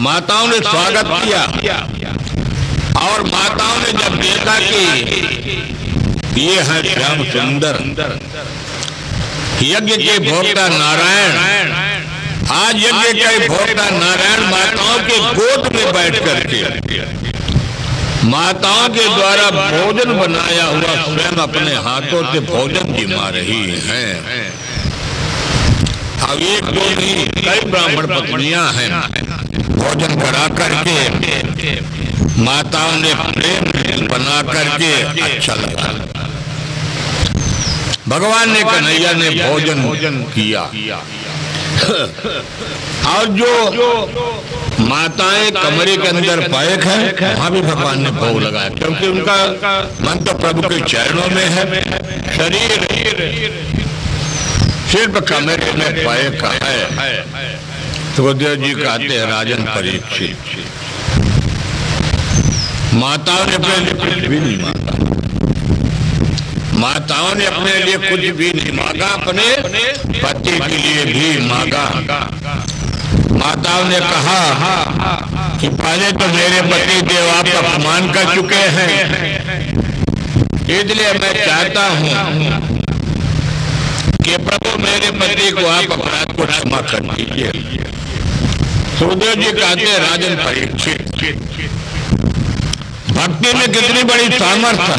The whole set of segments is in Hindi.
माताओं ने स्वागत किया और माताओं ने जब देखा कि ये है श्याम सुंदर, यज्ञ के भोक्ता नारायण, आज यज्ञ के भोक्ता नारायण माताओं के गोद में बैठ करके माताओं के द्वारा भोजन बनाया हुआ स्वयं अपने हाथों से भोजन जिमा रही हैं। अब एक दो नहीं, कई ब्राह्मण पत्नियां हैं। भोजन करा करके माताओं ने प्रेम बना करके अच्छा लगा। भगवान ने, कन्हैया ने भोजन किया और जो माताएं कमरे के अंदर पैक है वहां भी भगवान ने भोग लगाया, क्योंकि उनका मन तो प्रभु के चरणों में है। शरीर सिर्फ कमरे में पैक है। सुखदेव जी कहते हैं, राजन परीक्षित, माताओं ने अपने लिए कुछ भी नहीं मांगा, माताओं ने अपने लिए कुछ भी नहीं मांगा, अपने पति के लिए भी मांगा। माताओं ने कहा कि पहले तो मेरे पति देव आप अपमान कर चुके हैं, इसलिए मैं चाहता हूं कि प्रभु मेरे पति को आप अपराध को क्षमा कर दीजिए। सुखदेव जी कहते हैं, राजन परीक्षित, भक्ति में कितनी बड़ी सामर्थ्य है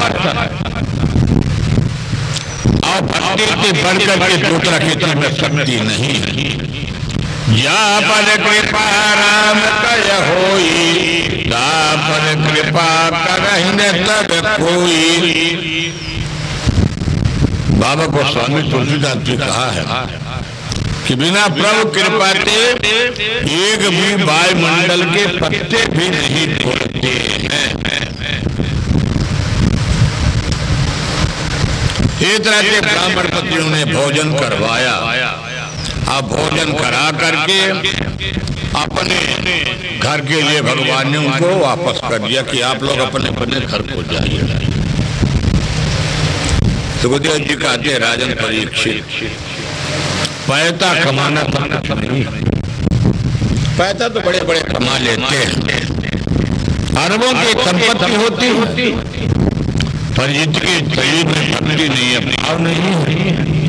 और भक्ति से बढ़कर के दूसरा किसी में शक्ति नहीं है। या पर कृपा राम कय होई, ता पर कृपा करहि न सब कोई। बाबा गोस्वामी तुलसीदास जी कहा है कि बिना प्रभु कृपा के एक भी वायुमंडल के पत्ते भी नहीं तोड़ते हैं। इस तरह के ब्राह्मण पतियों ने भोजन करवाया। अब भोजन करा करके अपने घर के लिए भगवान ने उनको वापस कर दिया कि आप लोग अपने अपने घर को जाइए। सुखदेव जी कहते हैं, राजन परीक्षित, पैसा कमाना तो कुछ नहीं, पैसा तो बड़े बड़े कमा लेते हैं, अरबों की संपत्ति होती है, पर जिसके शरीर में भक्ति नहीं है, भाव नहीं है।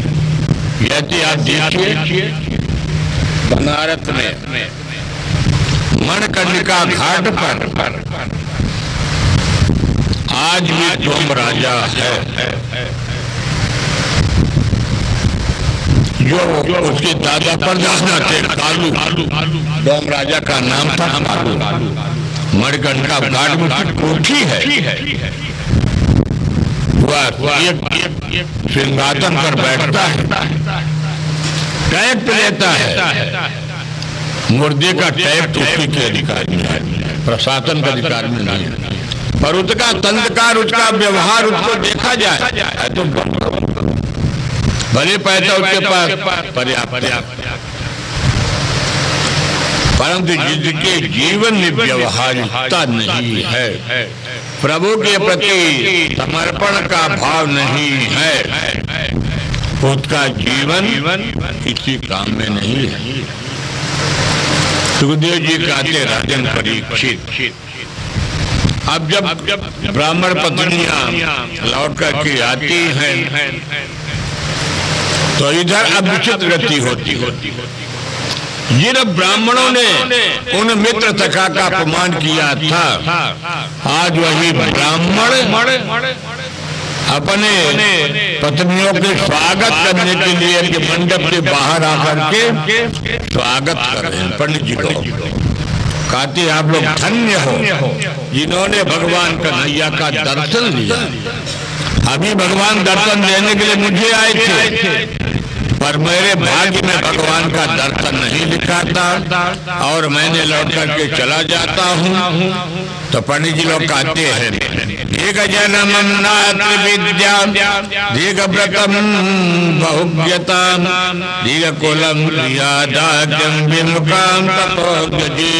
यदि आप देखिए बनारस में मणिकर्णिका घाट पर आज भी डोम राजा है, जो उसके दादा परदादा थे कालू। डोम राजा का नाम था कालू। मणिकर्णिका घाट में कोठी है, सिंहासन पर बैठता है, टैक्स लेता है, मुर्दे का टैक्स उसी के अधिकार में है, प्रशासन के अधिकार में नहीं है। पर उसका संस्कार, उसका व्यवहार उसको देखा जाए तो भले पैसा उसके पास पर्याप्त, परंतु जिसके जीवन में व्यवहारिकता नहीं है, प्रभु के प्रति समर्पण का भाव नहीं है, उसका जीवन किसी काम में नहीं है। सुखदेव जी कहते, राजन परीक्षित, अब जब ब्राह्मण पत्नियां लौट करके आती हैं तो इधर अब विचित्र गति होती। जिन ब्राह्मणों ने उन मित्र सखा का अपमान किया था, आज वही ब्राह्मण अपने पत्नियों के स्वागत करने के लिए के मंडप से बाहर आकर के स्वागत कर रहे हैं। पंडित जी को कहते आप लोग धन्य हो जिन्होंने भगवान कन्हैया का दर्शन लिया। अभी भगवान दर्शन देने के लिए मुझे आए थे, पर मेरे भाग्य में भगवान का दर्शन नहीं लिखा था और मैंने लौट करके चला जाता हूँ। तो पंडित जी लोग कहते हैं, एक जन्मं नात्र विद्या दीर्घ व्रतम बहुव्यता दीर्घ कुलम क्रियादाज्यम विमुखाम तपोज्ञे।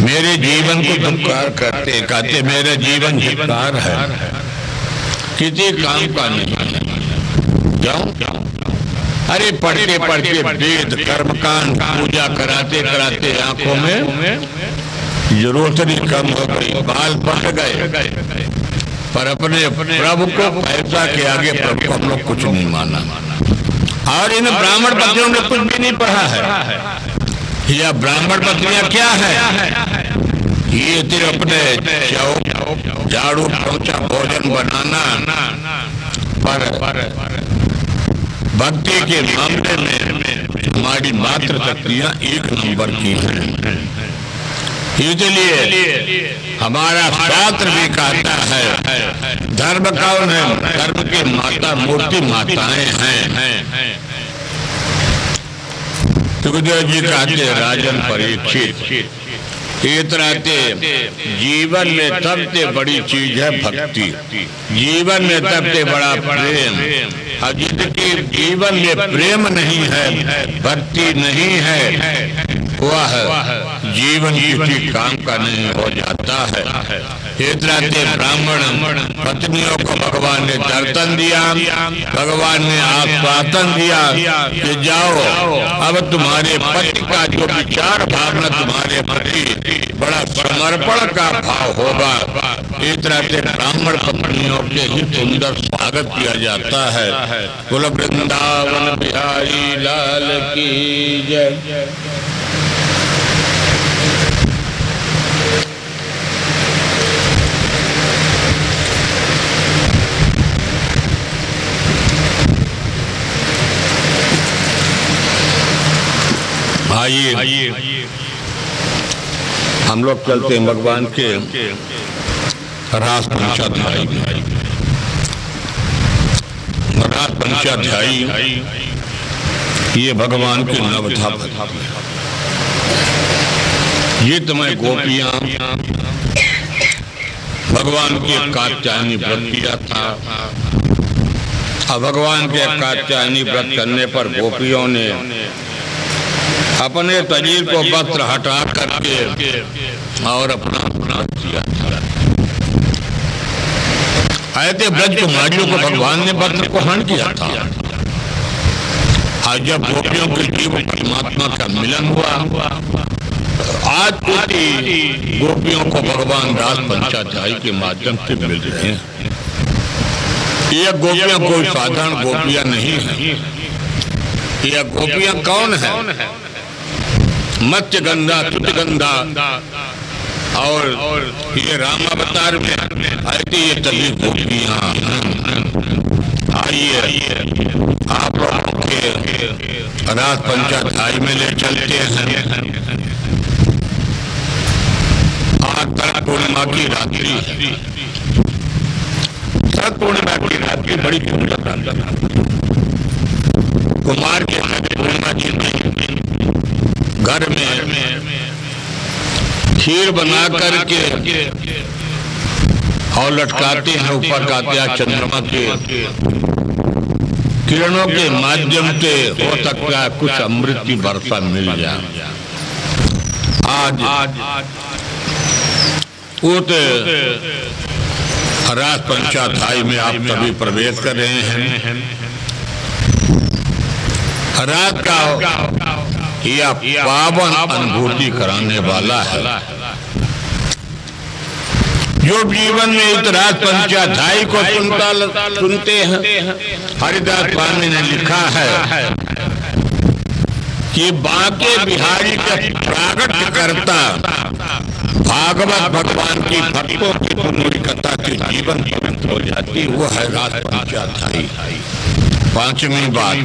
मेरे जीवन को धिक्कार करते, कहते मेरा जीवन धिक्कार है, किसी काम का नहीं। क्यों? अरे पढ़ते पढ़ते वेद कर्मकांड पूजा कराते कराते आंखों में ये रोशनी कम हो गई, बाल पक गए, पर अपने प्रभु को पैसा के आगे प्रभु को हम लोग कुछ नहीं माना। और इन ब्राह्मण पत्नियों ने कुछ भी नहीं पढ़ा है। यह ब्राह्मण पत्नियां क्या है? ये सिर्फ अपने झाड़ू पोछा भोजन बनाना, पर भक्ति के मामले में हमारी मात्र शक्तियां 1 नंबर की हैं। इसलिए हमारा शास्त्र भी कहता है धर्म कौन है? धर्म की माता मूर्ति माताएं हैं। सुखदेव जी कहते राजन परीक्षित, इस तरह जीवन में सबसे बड़ी चीज है भक्ति, जीवन में सबसे बड़ा प्रेम। और जिसके जीवन में प्रेम नहीं है, भक्ति नहीं है, वह जीवन किसी काम का नहीं हो जाता है। इस तरह से ब्राह्मण पत्नियों को भगवान ने दर्शन दिया, भगवान ने आश्वासन दिया कि जाओ, अब तुम्हारे पति का जो विचार भावना तुम्हारे प्रति बड़ा समर्पण का भाव होगा। इस तरह से ब्राह्मण पत्नियों के ही सुंदर स्वागत किया जाता है। कुल वृंदावन बिहारी लाल की जय। आइए हम लोग चलते हैं भगवान के रास पंचाध्यायी में। रास पंचाध्यायी ये भगवान के नवधा भक्ति। ये तुम्हें गोपियां भगवान के कात्यायनी व्रत किया था। अब भगवान के कात्यायनी व्रत करने पर गोपियों ने अपने शरीर को वस्त्र हटा करके और अपना अपराध किया था। ऐसे ब्रज कुमारियों को भगवान ने वस्त्र को हरण किया था। आज जब गोपियों के जीव परमात्मा का मिलन हुआ, आज कोटि गोपियों को भगवान रास पंचाध्यायी के माध्यम से मिल रहे हैं। ये गोपियां कोई साधारण गोपियां नहीं है। ये गोपियां कौन है? मत्स्य गंगा, तुत गंगा और ये रामावतार में आती ये तभी गोपियां। आइए आप लोगों के रास पंचाध्यायी में ले चलते हैं। आज शरद पूर्णिमा की रात्रि है। शरद पूर्णिमा की रात्रि बड़ी सुंदर रात्रि है। कुमार के पूर्णिमा जी में घर में खीर बना करके और लटकाते हैं ऊपर कात्या चंद्रमा के किरणों के माध्यम से हो सकता है कुछ अमृत की वर्षा मिल जाए। आज उस रास पंचाध्यायी में आप सभी प्रवेश कर रहे हैं। रात का यह पावन अनुभूति कराने वाला है। जो जीवन में इस रास पंचाध्यायी को सुनते हैं, हरिदास स्वामी ने लिखा है कि बांके बिहारी का प्रागट्य करता भागवत भगवान की भक्तों की पूरी कथा के जीवन पवित्र हो जाती, वो है रास पंचाध्यायी। पांचवी बात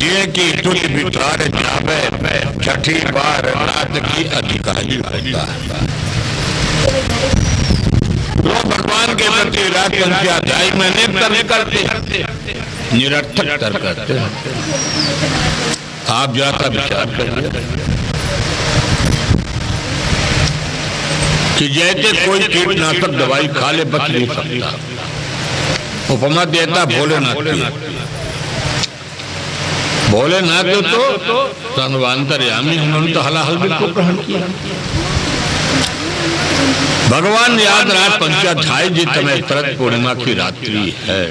ये कि तुझ बिचार जावे, छठी बार रात की अधिकारी होता है। तो भगवान के प्रति रास पंचाध्यायी में तर्क करते, निरर्थक तर्क करते। आप जरा विचार करिए कि जैसे कोई कीटनाशक दवाई खा ले बच नहीं सकता। उपमा देता भोलेनाथ की। भोलेनाथ तो सर्वांतर्यामी, उन्होंने तो हलाहल बिल्कुल ग्रहण किया। भगवान याद रात पंचाध्यायी जी समय शरद पूर्णिमा की रात्रि है।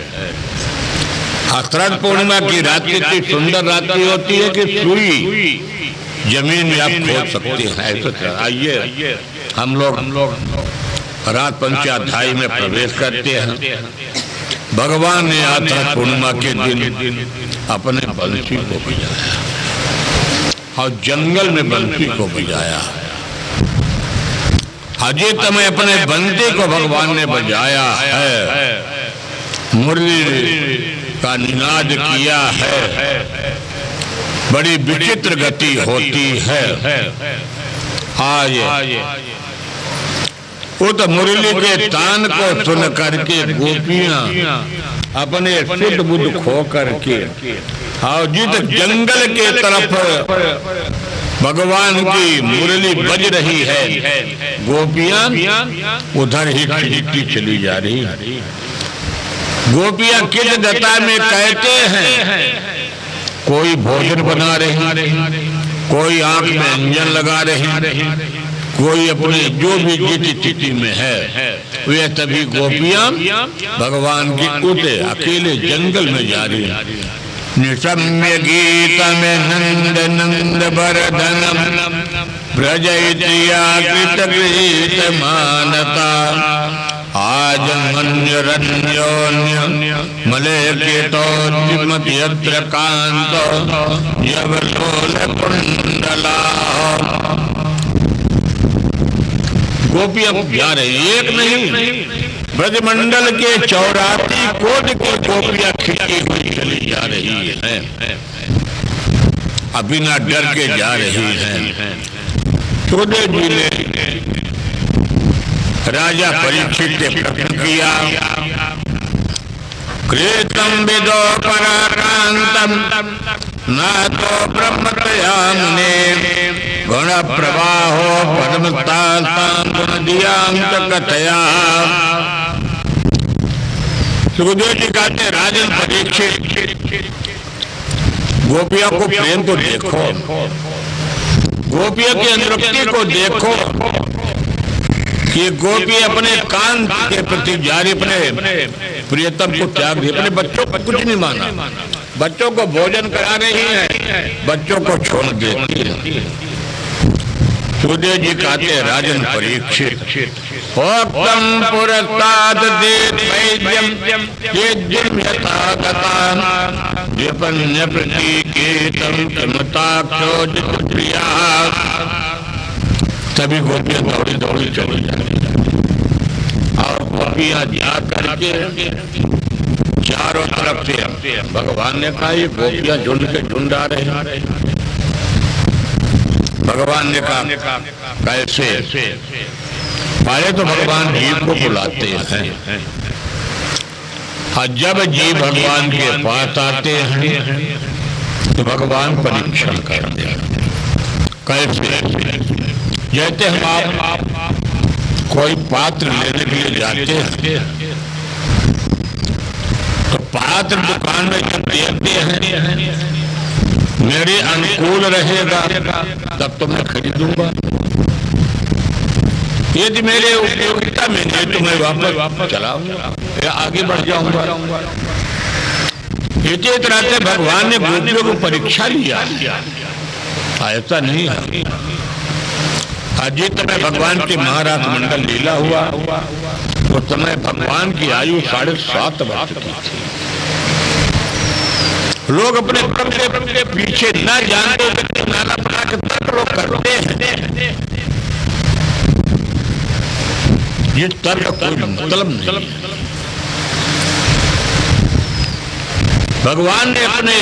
हसरत पूर्णिमा की रात्रि इतनी सुंदर रात्रि होती है कि सुई जमीन में आप खोद सकते हैं। ऐसा आइए हम लोग रात पंचाध्यायी में प्रवेश करते हैं। भगवान ने हसरत पूर्णिमा के दिन अपने बंसी को बजाया और जंगल में बंसी को बजाया। अजय तमें अपने बंसी को भगवान ने बजाया है, मुरली का निनाद किया है। बड़ी विचित्र गति होती है। आज उस मुरली के तान को सुन करके गोपियां अपने शुद्ध बुद्ध खो करके और जिस जंगल के तरफ भगवान की मुरली बज रही है, गोपियां उधर ही खिंचती चली जा रही। गोपियां किस दशा में कहते हैं, कोई भोजन बना रही, कोई आंख में अंजन लगा रही, कोई अपने जो भी जिस स्थिति में है वे सभी गोपियां भगवान की उठे अकेले जंगल में जा रही। निशम्य गीत में नंद नंद बरदनम ब्रजयित्या कृत गृहीत मानता आज मन्यरन्योन्य मले केतो यत्र कांतो यवलोल कुंडला। गोपियां जा रही, एक नहीं ब्रजमंडल के 84 कोट की गोपियां खिंची हुई चली जा रही हैं, अभी ना डर के जा रही हैं। सुखदेव जी ने राजा परीक्षित से प्रश्न किया, कृतम विदो पराकांतम न तो ब्रह्मतयामुने गुण प्रवाहो पद्मतासां गुणदियांत कथया। सुखदेव जी कहते, राजन परीक्षित, गोपियों को प्रेम को देखो, गोपियों की अनुरक्ति को देखो कि गोपी अपने कांत के प्रति जारी, अपने प्रियतम को त्याग दी, अपने बच्चों को कुछ नहीं माना, बच्चों को भोजन करा रही है, बच्चों को छोड़ देती है। सुखदेव जी कहते, राजन परीक्षित, ओक्तम पुरस्ताद देत वैद्यम येद्यम यथागता विपन्न प्रतीकेतम किमताक्षो जितप्रिया। सभी गोपियां दौड़ी दौड़ी चली जा रही और गोपियां जा करके चारों तरफ से भगवान ने कहा, ये गोपियां झुंड के झुंड आ रहे हैं। भगवान ने कहा, कैसे? पहले तो भगवान जीव को बुलाते हैं और जब जीव भगवान के पास आते हैं तो भगवान परीक्षण करते हैं। कैसे? जैसे हम आप कोई पात्र लेने के लिए जाते हैं तो पात्र दुकान में जब देखते हैं मेरे अनुकूल रहेगा तब तो मैं खरीदूंगा, यदि मेरे उपयोगिता में नहीं तो मैं वापस चलाऊंगा या आगे बढ़ जाऊंगा। इसी तरह से भगवान ने गोपियों को परीक्षा लिया, ऐसा नहीं है। अजित में भगवान की महाराज मंडल लीला हुआ उस समय भगवान की आयु 7.5 वर्ष की थी। लोग अपने के पीछे न जानते नाना प्रकार के तर्क लोग करते हैं, ये तर्क कोई मतलब नहीं। भगवान ने अपने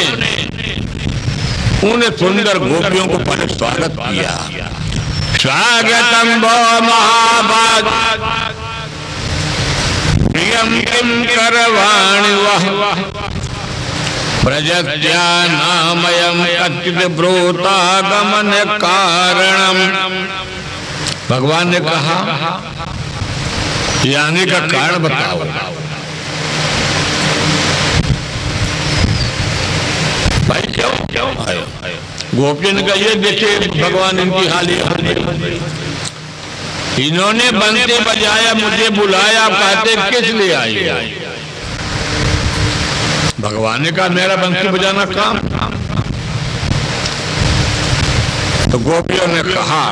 उन सुंदर गोपियों को पहले स्वागत किया। स्वागतम वो महाभाग प्रियम किम करवाणि वह प्रजत्या नामयम कच्चित ब्रूतागमन कारणम। भगवान ने कहा, ये आने का कारण बताओ। भाई क्यों आयो? गोपियों ने कहा, ये देखिए भगवान इनकी हाल है, इन्होंने बंदे बजाया, मुझे बुलाया, कहते किस लिए आई? भगवान ने कहा मेरा बंसी बजाना काम। तो गोपियों ने कहा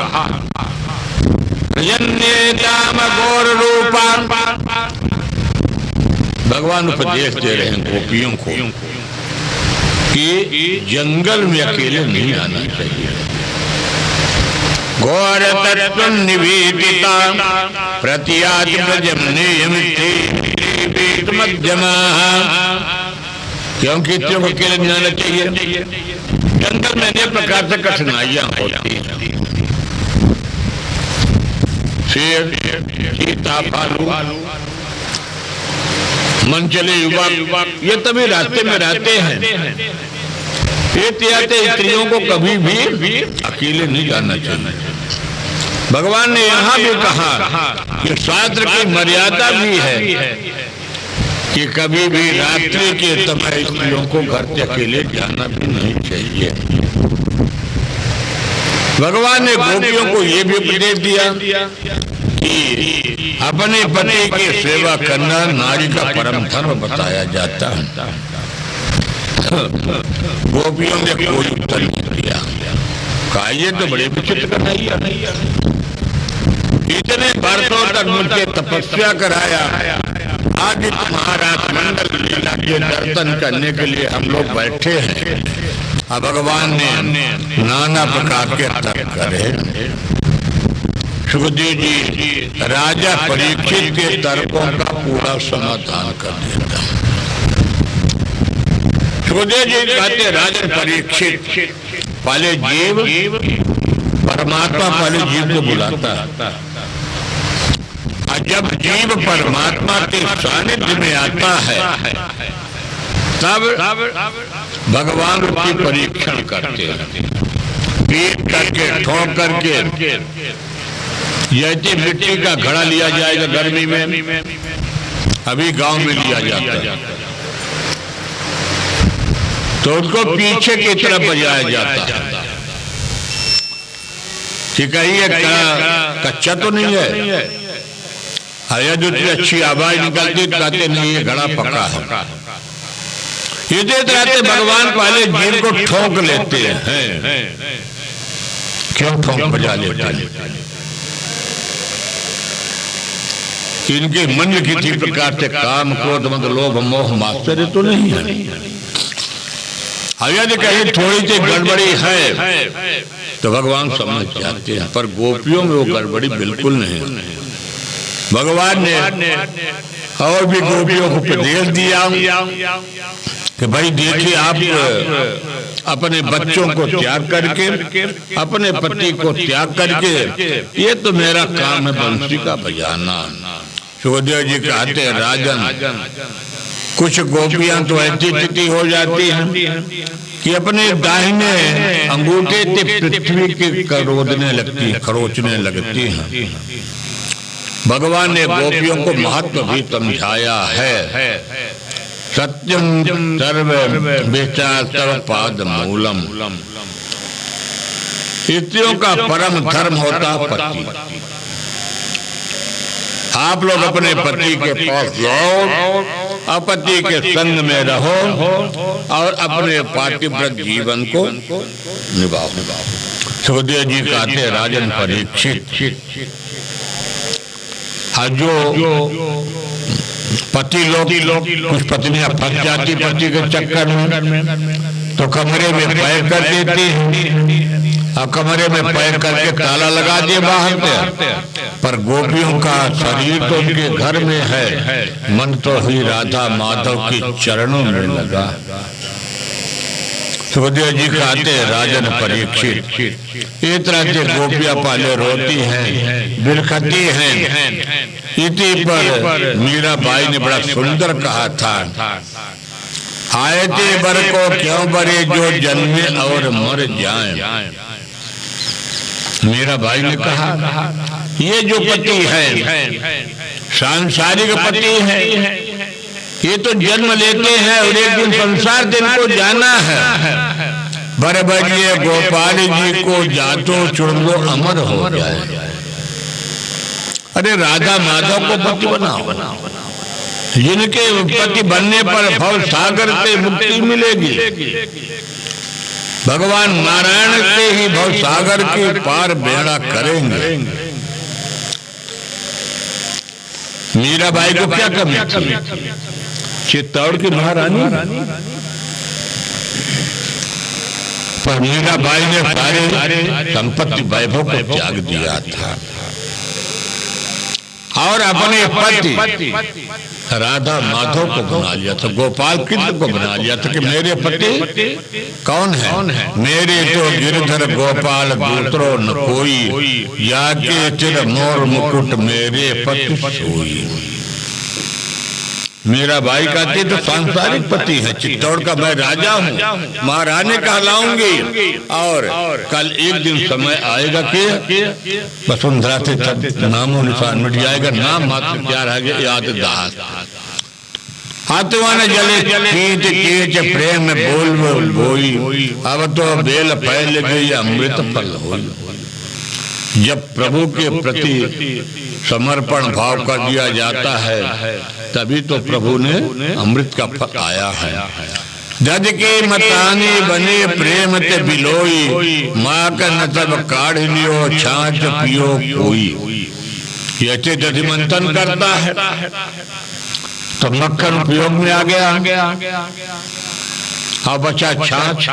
दाम गौर रूपा, भगवान उपदेश दे रहे हैं गोपियों को कि जंगल में अकेले नहीं आना चाहिए। घोर तत्व निवेदिता प्रतियात मध्यमा, क्योंकि तुम अकेले नहीं आना चाहिए। जंगल में अनेक प्रकार से कठिनाइयां होती हैं। शेर, चीता, भालू, मन चले युवा, ये तभी रास्ते में रहते हैं। आते स्त्रियों को कभी भी अकेले नहीं जाना चाहिए। भगवान ने यहाँ भी कहा कि शास्त्र की मर्यादा भी है कि कभी भी रात्रि के समय स्त्रियों को घर से अकेले जाना भी नहीं चाहिए। भगवान ने गोपियों को ये भी उपदेश दिया कि अपने पति की सेवा करना नारी का परम धर्म बताया जाता है। गोपियों ने कोई उत्तर नहीं दिया। कहा ये तो बड़े विचित्र कन्हैया, इतने वर्षों तक मुझे तपस्या कराया, आज महाराज मंडल लीला के दर्शन करने के लिए हम लोग बैठे हैं। अब भगवान ने नाना प्रकार के तर्क करे। सुखदेव जी राजा परीक्षित के तर्कों का पूरा समाधान कर देता। सुखदेव जी कहते राजन परीक्षित, पहले जीव परमात्मा पहले जीव को बुलाता है, और जब जीव परमात्मा के सानिध्य में आता है तब भगवान उसकी परीक्षण करते हैं। पीट करके, ठोक करके, जैसे मिट्टी का घड़ा लिया जाएगा गर्मी में, अभी गांव में लिया जाता है, तो उसको पीछे की तरफ बजाया जाता है कि कहीं ये कच्चा तो नहीं है। यदि उतनी अच्छी आवाज निकलती कहते नहीं ये घड़ा पका है। ये रहते भगवान पहले जीव को ठोक लेते हैं। क्यों ठोक बजा लेते हैं? इनके मन में किसी प्रकार से काम, क्रोध, मद, लोभ, मोह, मात्सर्य तो नहीं है। यदि कहीं थोड़ी सी गड़बड़ी है तो भगवान समझ जाते हैं, पर गोपियों में वो गड़बड़ी बिल्कुल नहीं। भगवान ने और भी गोपियों को उपदेश दिया कि भाई देखिए, आप अपने बच्चों को त्याग करके, अपने पति को त्याग करके, ये तो मेरा काम है बंसी का बजाना। सुखदेव जी कहते हैं राजन, कुछ गोपियां तो ऐसी स्थिति हो जाती हैं कि अपने दाहिने अंगूठे से पृथ्वी की करोदने लगती, खरोचने लगती हैं। भगवान ने गोपियों को महत्व भी समझाया है। सत्यम सर्व विचार पाद मूलम, स्त्रियों का परम धर्म होता पति। आप लोग अपने पति के पास जाओ, अपति के संग में रहो और अपने पातिव्रत जीवन को निभाओ। सुखदेव जी कहते राजन परीक्षित, जो पति लोग कुछ पत्नियां फंस जाती पति के चक्कर में, तो कमरे में पैक कर देती हैं, और कमरे में पैक करके ताला लगा दिए बाहर पे। पर गोपियों का शरीर तो उनके घर में है, मन तो ही राधा माधव के चरणों में लगा। सुखदेव जी कहते राजन परीक्षित, इस तरह से गोपियां पहले रोती हैं, बिलखती हैं। इसी पर मीराबाई ने बड़ा सुंदर कहा था, आए थे बर को क्यों बरे जो जन्मे और मर जाएं। मीराबाई ने कहा ये जो पति है सांसारिक पति है, ये तो जन्म लेते हैं और एक दिन संसार से इनको जाना है। बरबरिए गोपाल जी को जातो चुन लो अमर हो जाए। अरे राधा माधव को पति बनाओ, जिनके पति बनने पर भव सागर से मुक्ति मिलेगी। भगवान नारायण से ही भव सागर के पार बेड़ा करेंगे। मीराबाई को क्या कमी थी? चित्तौड़ की महारानी, पर मीराबाई ने सारे संपत्ति वैभव को त्याग दिया था और अपने पति राधा माधव को बना लिया था, गोपाल कृष्ण को बना लिया था कि मेरे पति कौन है? मेरे तो गिरधर गोपाल दूसरो न कोई, या के चिर मोर मुकुट मेरे पति सोई। मीराबाई कहती तो सांसारिक पति है, चित्तौड़ का मैं राजा हूँ, महारानी कहलाऊंगी और कल एक दिन समय आएगा कि वसुंधरा से नामो निशान मिट जाएगा, नाम मात्र क्या रह गया? याद दास। हाथवान जले कीच कीच प्रेम बोल बोई, अब तो बेल फैल गई अमृत फल होई। जब प्रभु के प्रति समर्पण भाव कर दिया जाता है तभी तो प्रभु ने अमृत का फल आया है। दद के मतानी बने प्रेम ते बिलोई, माँ का नतब काढ़ लियो छाछ पियो कोई। ये दधि मंथन करता है तो मक्खन उपयोग में आ गया और बचा छाछ,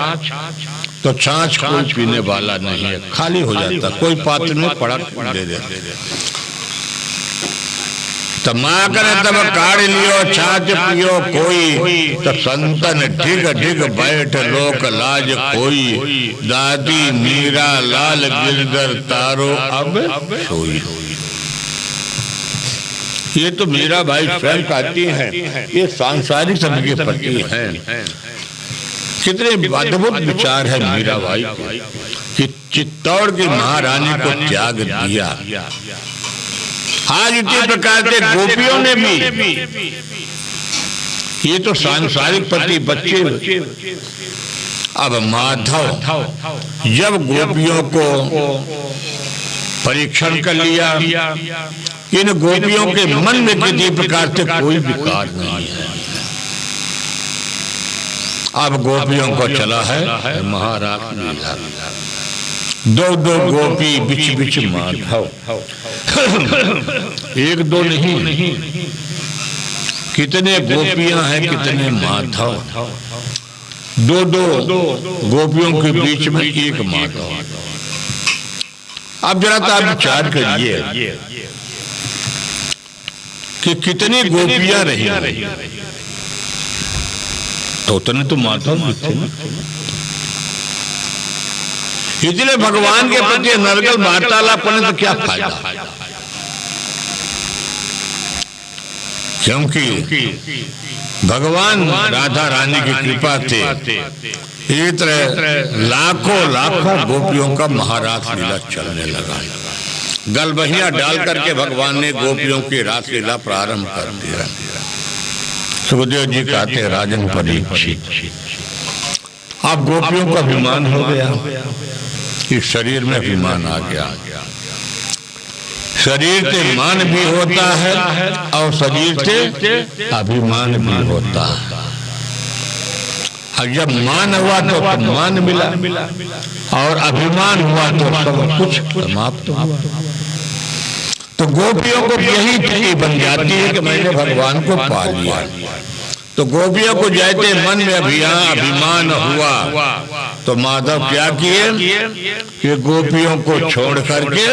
तो छाछ कोई पीने वाला नहीं है, खाली हो जाता, कोई पात्र में पड़ा दे देते। तो माँ करे तब काढ़ लियो छाछ पियो कोई, तो संतन ढिग ढिग बैठ लोक लाज कोई। दादी मीरा लाल गिरधर तारो अब सोई। ये तो मीराबाई स्वयं कहती हैं, ये सांसारिक सब के पति हैं। कितने अद्भुत विचार है मीराबाई कि चित्तौड़ की महारानी को त्याग दिया। आज इसी प्रकार से गोपियों ने भी, ये तो सांसारिक पति बच्चे, अब माधव जब गोपियों को परीक्षण कर लिया, इन गोपियों के मन में किसी प्रकार से कोई विकार नहीं है। अब गोपियों को चला है महाराज लीला। दो दो गोपी बिच बिच माधव, एक दो नहीं, कितने गोपियां हैं, कितने माधव। दो दो गोपियों के बीच में एक माधव। अब जरा तो आप विचार करिए कि कितनी गोपियां रही, तो उतने तो माधव भी थे। इसलिए भगवान के प्रति नरगल वार्तालाप करने तो क्या फायदा, क्योंकि भगवान राधा रानी की कृपा से इस तरह लाखों लाखों गोपियों का महारास लीला चलने लगा। गलबहिया डाल करके भगवान ने गोपियों की रास लीला प्रारंभ कर दिया। सुखदेव जी कहते हैं, राजन परीक्षित, अब गोपियों का अभिमान हो गया, इस शरीर में अभिमान आ गया। शरीर से मान भी होता है और शरीर से अभिमान भी होता है। और जब मान हुआ तो मान मिला और अभिमान हुआ तो सब कुछ समाप्त हुआ। तो गोपियों को यही स्थिति बन जाती है कि मैंने भगवान को पा लिया। तो गोपियों को जैसे मन में अभिमान हुआ तो माधव क्या किए कि गोपियों को छोड़ करके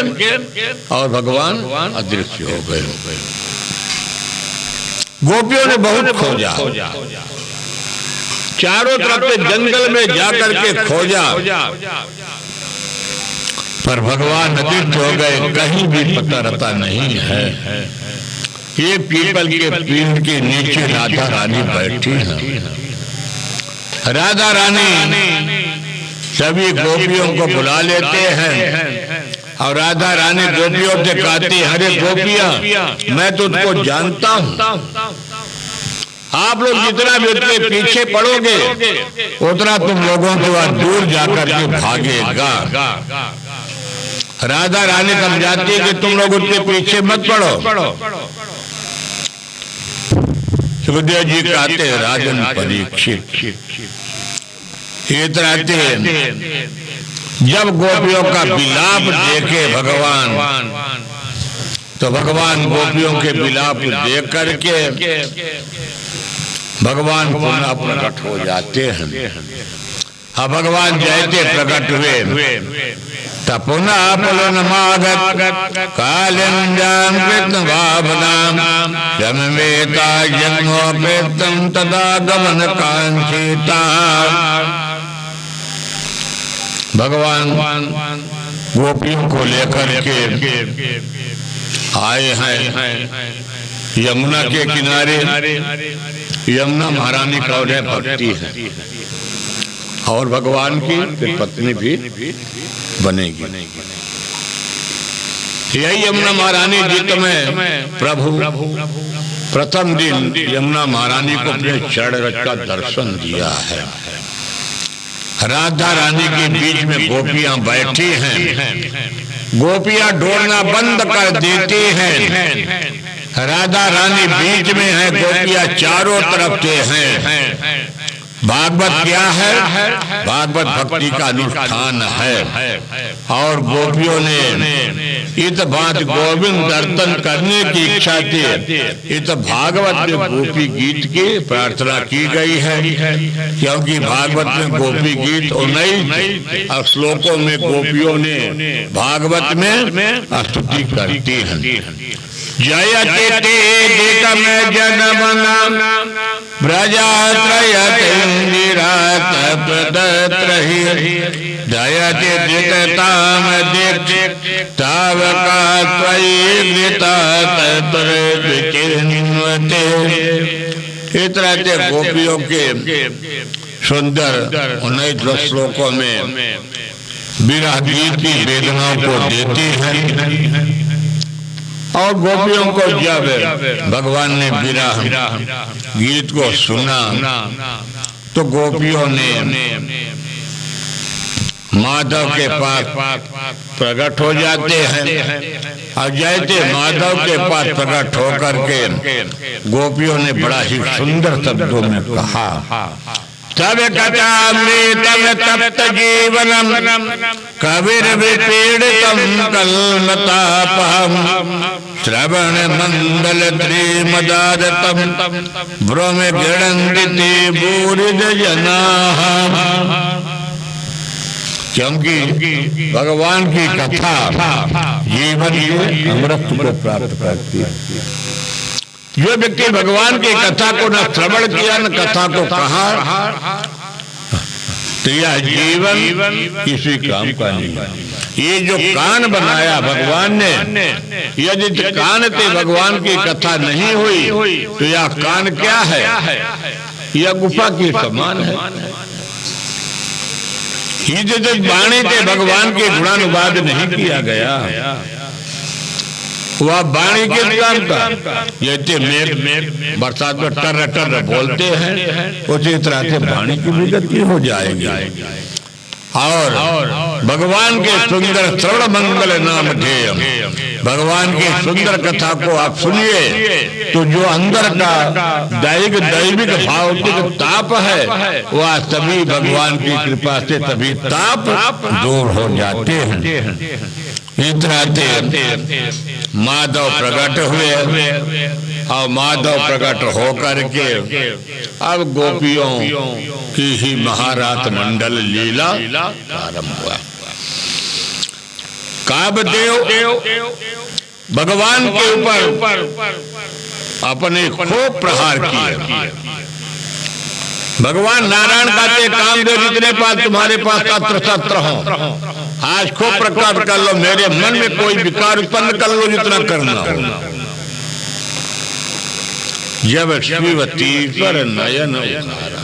और भगवान अदृश्य हो गए। गोपियों ने बहुत खोजा, चारों तरफ से जंगल में जाकर के खोजा, पर भगवान अदृश्य हो गए, कहीं भी पता रहता नहीं है। ये पीपल के पेड़ के नीचे राधा रानी बैठी हैं। राधा रानी सभी गोपियों को बुला लेते हैं और राधा रानी गोपियों से कहती है, अरे गोपियां, मैं तो तुझको जानता हूँ, आप लोग जितना भी उसके पीछे पड़ोगे उतना तुम लोगों के दूर जाकर के भागेगा। राधा रानी समझाती है कि तुम लोग उसके पीछे मत पड़ो, सुखदेव जी कहते राजन परीक्षित, इतराते जब गोपियों का विलाप देखे भगवान, तो भगवान गोपियों के विलाप देख करके भगवान पुनः प्रकट हो जाते हैं। हाँ, भगवान जैसे प्रकट हुए तब पुनः पुनर्मागत कालिंजाम कृष्ण भावनाम समवेता जन्मोपेतम तदा गमन कांक्षिता। भगवान गोपियों को लेकर के आए हैं यमुना के किनारे। यमुना महारानी का भक्ति है और भगवान की पत्नी भी बनेगी। यही यमुना महारानी जी में प्रभु प्रथम दिन यमुना महारानी को अपने चरण रज का दर्शन दिया है। राधा रानी के बीच में गोपियां बैठी हैं, गोपियां ढोलना बंद कर देती हैं। राधा रानी बीच में है, गोपियां चारों तरफ से हैं। भागवत क्या है? भागवत भक्ति का अनुष्ठान है और गोपियों ने इस बात गोविंद दर्शन करने की इच्छा थी। इस भागवत में गोपी गीत की प्रार्थना की गई है, क्योंकि भागवत में गोपी गीत और नहीं और श्लोकों में गोपियों ने भागवत में स्तुति करती हैं। जयते तेजम जनमन ब्रजात्रयतेन्द्रिरात प्रदत्रहि जयते दितताम दीक्षित तावका त्वयि गीतात विचिन्वते। इस तरह से गोपियों के सुंदर 19 श्लोकों में विरह गीत की वेदनाओं को देती है। और गोपियों को जब भगवान ने विरह गीत को सुना तो गोपियों ने माधव के पास प्रकट हो जाते हैं और जैसे माधव के पास प्रकट होकर के गोपियों ने बड़ा ही सुंदर शब्दों में कहा, तब कथामृतम तप्त जीवनम कविर विपीड़ितम कल्मतापहम श्रवण मंडल त्रिमदादतम भ्रम गृणन्ति बूरिद जनाः। क्योंकि भगवान की कथा जीवन के अमृत को प्राप्त करती है। जो व्यक्ति भगवान की कथा को न श्रवण किया न कथा को कहा तो यह जीवन किसी काम का नहीं है। ये जो कान बनाया भगवान ने, यदि कान से भगवान की कथा नहीं हुई तो यह कान क्या है? यह गुफा के समान है। यदि वाणी से भगवान के गुणानुवाद नहीं किया गया वह वाणी के काम का, जैसे मेघ बरसात में टर टर बोलते हैं उसी तरह से वाणी की भी गति हो जाएगी। और भगवान के सुंदर श्रवण मंगल नाम ध्येय, भगवान की सुंदर कथा को आप सुनिए तो जो अंदर का दैविक भावतिक ताप है वह सभी भगवान की कृपा से सभी ताप दूर हो जाते हैं। माधव प्रकट हुए और माधव प्रकट होकर के अब गोपियों की ही महारात मंडल लीला प्रारंभ हुआ। काबदेव भगवान के ऊपर अपने खूब प्रहार किए। भगवान नारायण कहते कामदेव जितने पास तुम्हारे पास अस्त्र शस्त्र हो आज खूब प्रकट कर लो, मेरे मन में कोई विकार उत्पन्न कर लो जितना करना हो। जब शिवती पर नयन उतारा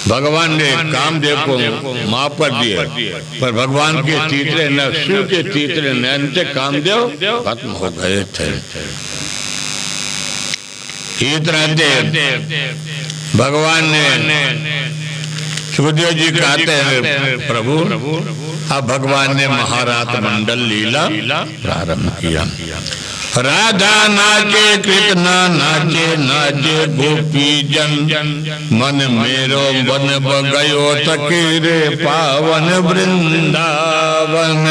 भगवान ने कामदेव को माफ कर दिया, पर भगवान के तीसरे न शिव के तीसरे नयन से कामदेव खत्म हो गए थे। इस तरह भगवान ने सुखदेव जी कहते हैं प्रभु अब भगवान ने महारात मंडल लीला प्रारंभ किया। राधा नाचे कृष्ण नाचे नाचे गोपी जन मन मेरो बन गयो तकीरे पावन वृंदावन।